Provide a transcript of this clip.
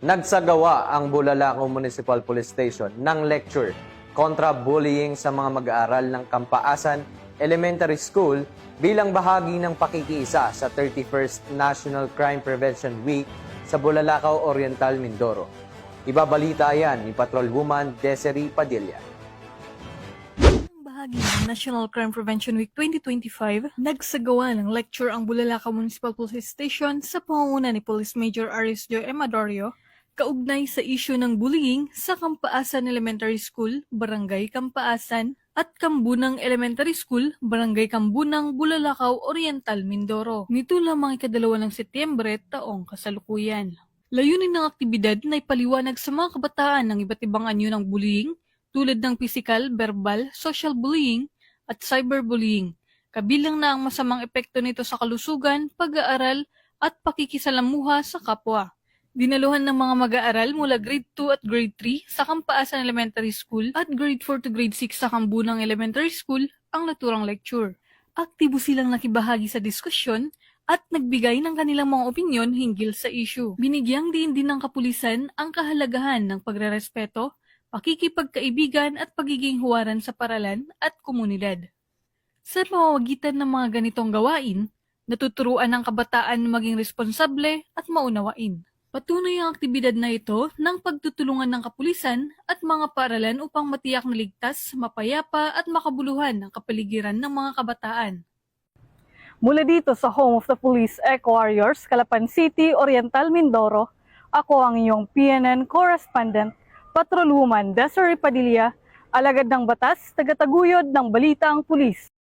Nagsagawa ang Bulalakaw Municipal Police Station ng lecture kontra bullying sa mga mag-aaral ng Kampaasan Elementary School bilang bahagi ng pakikiisa sa 31st National Crime Prevention Week sa Bulalakaw Oriental, Mindoro. Ibabalita yan ni Patrolwoman Desiree Padilla. Bahagi ng National Crime Prevention Week 2025, nagsagawa ng lecture ang Bulalakaw Municipal Police Station sa pangunguna ni Police Major Arisjo Emadorio kaugnay sa isyu ng bullying sa Kampaasan Elementary School, Barangay Kampaasan at Kambunang Elementary School, Barangay Kambunang, Bulalakaw Oriental, Mindoro. Nito lamang ika-2 ng Setyembre taong kasalukuyan. Layunin ng aktibidad na ipaliwanag sa mga kabataan ng iba't ibang anyo ng bullying tulad ng physical, verbal, social bullying at cyberbullying. Kabilang na ang masamang epekto nito sa kalusugan, pag-aaral at pakikisalamuha sa kapwa. Dinaluhan ng mga mag-aaral mula grade 2 at grade 3 sa Kampaasan Elementary School at grade 4 to grade 6 sa Kambunang Elementary School ang naturang lecture. Aktibo silang nakibahagi sa diskusyon at nagbigay ng kanilang mga opinyon hinggil sa issue. Binigyang diin din ng kapulisan ang kahalagahan ng pagrerespeto, pakikipagkaibigan at pagiging huwaran sa paralan at komunidad. Sa pamamagitan ng mga ganitong gawain, natuturuan ng kabataan maging responsable at maunawain. Patunay ang aktibidad na ito ng pagtutulungan ng kapulisan at mga paaralan upang matiyak na ligtas, mapayapa at makabuluhan ang kapaligiran ng mga kabataan. Mula dito sa Home of the Police Eco Warriors, Calapan City, Oriental, Mindoro, ako ang iyong PNN correspondent, Patrolwoman Desiree Padilla, alagad ng batas, tagataguyod ng Balitang Pulis.